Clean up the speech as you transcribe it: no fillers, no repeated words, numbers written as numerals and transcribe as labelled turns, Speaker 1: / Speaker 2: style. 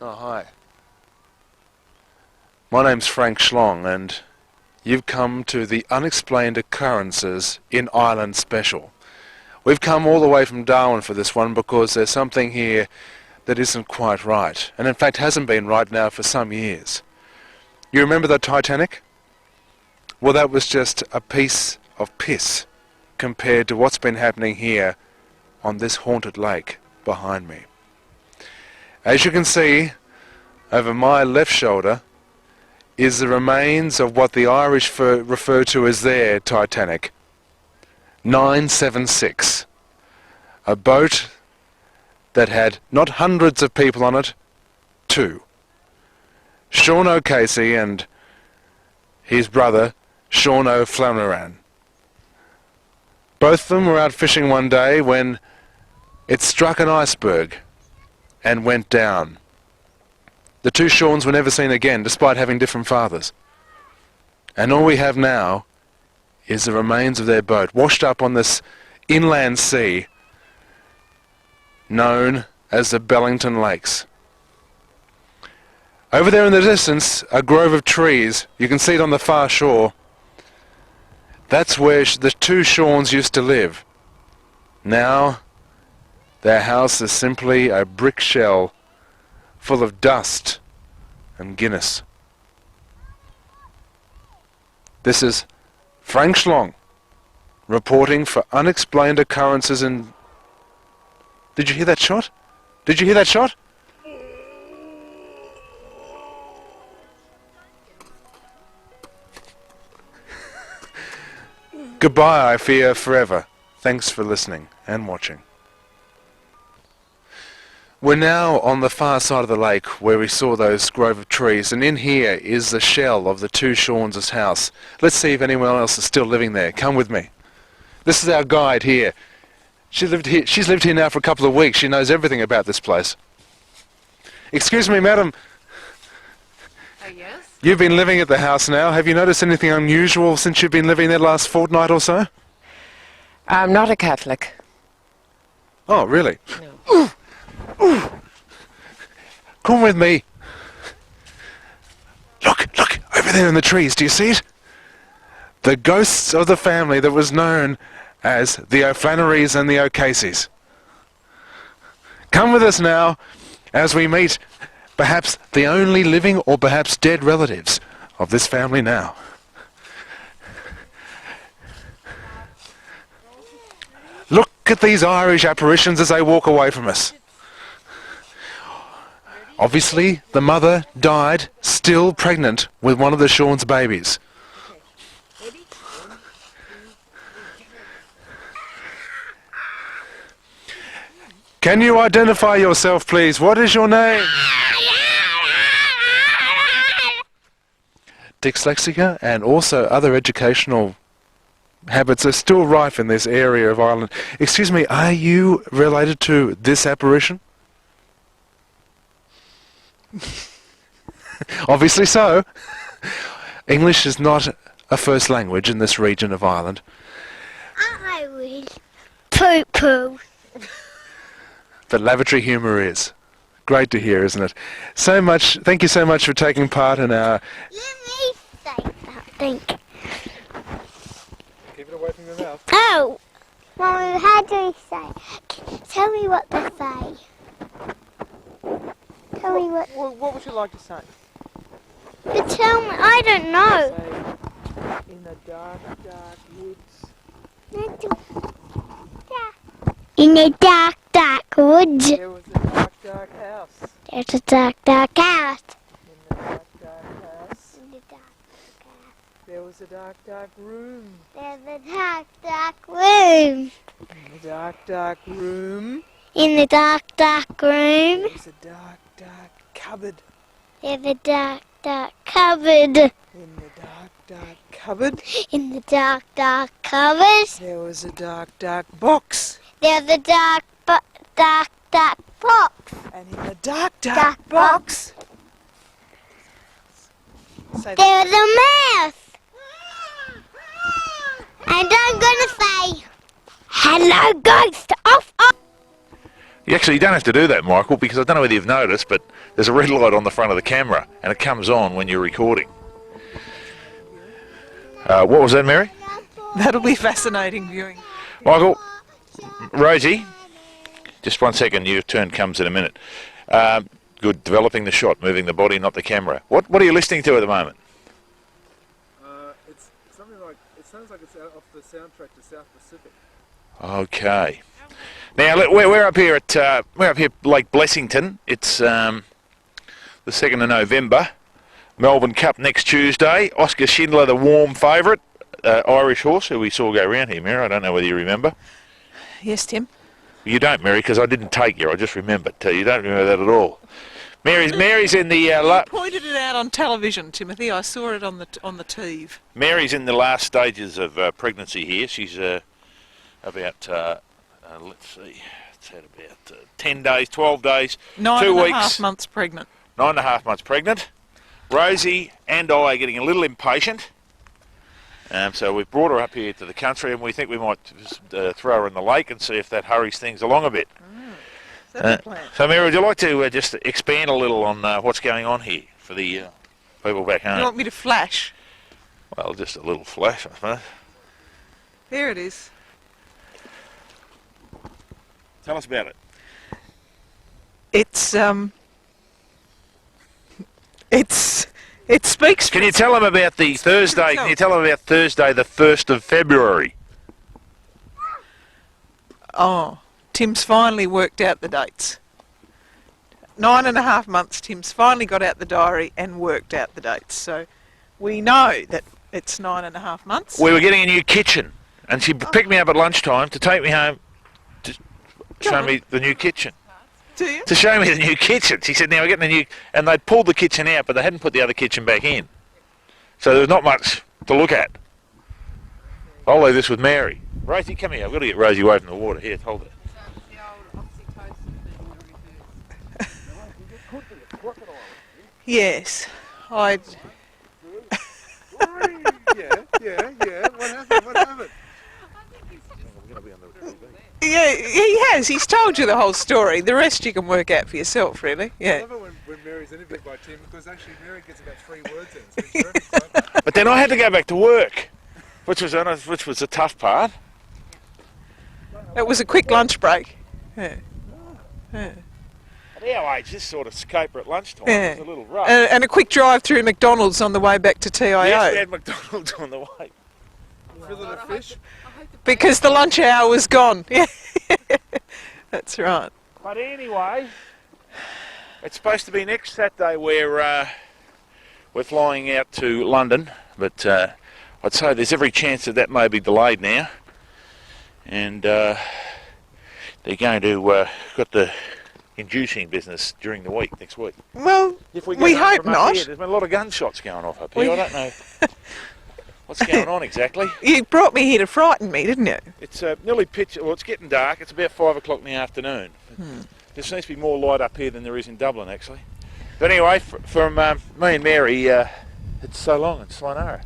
Speaker 1: Oh, hi. My name's Frank Schlong, and you've come to the Unexplained Occurrences in Ireland special. We've come all the way from Darwin for this one because there's something here that isn't quite right, and in fact hasn't been right now for some years. You remember the Titanic? Well, that was just a piece of piss compared to what's been happening here on this haunted lake behind me. As you can see, over my left shoulder is the remains of what the Irish refer to as their Titanic. 976. A boat that had not hundreds of people on it, two. Sean O'Casey and his brother, Sean O'Flanneran. Both of them were out fishing one day when it struck an iceberg and went down. The two Seans were never seen again, despite having different fathers. And all we have now is the remains of their boat, washed up on this inland sea known as the Blessington Lakes. Over there in the distance, a grove of trees. You can see it on the far shore. That's where the two Seans used to live. Now, their house is simply a brick shell full of dust and Guinness. This is Frank Schlong reporting for Unexplained Occurrences in... Did you hear that shot? Did you hear that shot? Goodbye, I fear, forever. Thanks for listening and watching. We're now on the far side of the lake where we saw those grove of trees, and in here is the shell of the two Seans' house. Let's see if anyone else is still living there. Come with me. This is our guide here. She's lived here now for a couple of weeks. She knows everything about this place. Excuse me, madam.
Speaker 2: Yes?
Speaker 1: You've been living at the house now. Have you noticed anything unusual since you've been living there last fortnight or so?
Speaker 2: I'm not a Catholic.
Speaker 1: Oh, really?
Speaker 2: No.
Speaker 1: Ooh. Come with me. Look, over there in the trees, do you see it? The ghosts of the family that was known as the O'Flannerys and the O'Caseys. Come with us now as we meet perhaps the only living or perhaps dead relatives of this family now. Look at these Irish apparitions as they walk away from us. Obviously, the mother died still pregnant with one of the Sean's babies. Can you identify yourself, please? What is your name? Dyslexia and also other educational habits are still rife in this area of Ireland. Excuse me, are you related to this apparition? Obviously so. English is not a first language in this region of Ireland.
Speaker 3: I will poo-poo.
Speaker 1: But lavatory humour is. Great to hear, isn't it? Thank you so much for taking part in our...
Speaker 3: Let me say something.
Speaker 1: Keep it away from your mouth.
Speaker 3: Oh! Mummy, how do you say? Tell me what to say. Tell me what...
Speaker 2: What would you like to say?
Speaker 3: But tell me, I don't know.
Speaker 2: Say, in the dark, dark woods.
Speaker 3: In the dark, dark woods.
Speaker 2: There was a dark, dark house.
Speaker 3: There's a dark, dark house.
Speaker 2: In the dark, dark house.
Speaker 3: In the dark, dark house.
Speaker 2: There was a dark, dark room.
Speaker 3: There's a dark, dark room.
Speaker 2: In the dark, dark room.
Speaker 3: In the dark, dark room.
Speaker 2: There was a dark, dark cupboard.
Speaker 3: There's a dark, dark cupboard.
Speaker 2: In the dark, dark cupboard.
Speaker 3: In the dark, dark cupboard.
Speaker 2: There was a dark, dark box.
Speaker 3: There's a dark, dark, dark box.
Speaker 2: And in the dark, dark,
Speaker 3: Dark
Speaker 2: box. Say that.
Speaker 3: There's a mouse. And I'm gonna say, hello, ghost. Off, off.
Speaker 4: You don't have to do that, Michael, because I don't know whether you've noticed, but there's a red light on the front of the camera, and it comes on when you're recording. What was that, Mary?
Speaker 2: That'll be fascinating viewing.
Speaker 4: Michael, Rosie, just 1 second, your turn comes in a minute. Good, developing the shot, moving the body, not the camera. What are you listening to at the moment?
Speaker 1: It's something like, it sounds like it's off the soundtrack to South Pacific.
Speaker 4: Okay. Now we're up here at Lake Blessington. It's the 2nd of November. Melbourne Cup next Tuesday. Oscar Schindler, the warm favourite, Irish horse who we saw go round here, Mary. I don't know whether you remember.
Speaker 2: Yes, Tim.
Speaker 4: You don't, Mary, because I didn't take you. I just remembered. You don't remember that at all. Mary's in the
Speaker 2: You pointed it out on television, Timothy. I saw it on the TV.
Speaker 4: Mary's in the last stages of pregnancy here. She's about let's see, it's at about 10 days, 12 days, 2 weeks.
Speaker 2: 9.5 months pregnant.
Speaker 4: 9.5 months pregnant. Rosie and I are getting a little impatient. So we've brought her up here to the country, and we think we might throw her in the lake and see if that hurries things along a bit.
Speaker 2: Is that the plan?
Speaker 4: So Mary, would you like to just expand a little on what's going on here for the people back home?
Speaker 2: You want me to flash?
Speaker 4: Well, just a little flash, I suppose.
Speaker 2: There it is.
Speaker 4: Tell us about it.
Speaker 2: It speaks.
Speaker 4: Can you tell them about the Thursday? Can you tell them about Thursday, the 1st of February?
Speaker 2: Oh, Tim's finally worked out the dates. 9.5 months, Tim's finally got out the diary and worked out the dates. So we know that it's 9.5 months.
Speaker 4: We were getting a new kitchen, and she picked me up at lunchtime to take me home to show me the new kitchen.
Speaker 2: Do you?
Speaker 4: To show me the new kitchen. She said, now we're getting a new... And they'd pulled the kitchen out, but they hadn't put the other kitchen back in. So there was not much to look at. I'll leave this with Mary. Rosie, come here. I've got to get Rosie away from the water. Here, hold it.
Speaker 2: Yes. I'd...
Speaker 1: Yeah. What happened?
Speaker 2: Yeah, he has. He's told you the whole story. The rest you can work out for yourself, really.
Speaker 1: I
Speaker 2: Yeah.
Speaker 1: love it when Mary's interviewed by Tim, because actually Mary gets about 3 words in. So it's very exciting.
Speaker 4: But then I had to go back to work, which was the tough part.
Speaker 2: It was a quick lunch break. Yeah. Yeah.
Speaker 4: At our age, this sort of caper at lunchtime
Speaker 2: Yeah.
Speaker 4: was a little rough.
Speaker 2: And a quick drive through McDonald's on the way back to TIO.
Speaker 4: Yes, we had McDonald's on the way.
Speaker 1: Fillet of fish.
Speaker 2: Because the lunch hour was gone. Yeah. That's right.
Speaker 4: But anyway, it's supposed to be next Saturday we're flying out to London, but I'd say there's every chance that may be delayed now. And they're going to got the inducing business during the week, next week.
Speaker 2: Well,
Speaker 4: If we
Speaker 2: we
Speaker 4: get home
Speaker 2: hope
Speaker 4: from up
Speaker 2: not.
Speaker 4: here, there's been a lot of gunshots going off up here. I don't know what's going on exactly.
Speaker 2: You brought me here to frighten me, didn't you?
Speaker 4: It's nearly pitch. Well, it's getting dark. It's about 5 o'clock in the afternoon. There seems to be more light up here than there is in Dublin, actually. But anyway, from me and Mary, it's so long in Sayonara.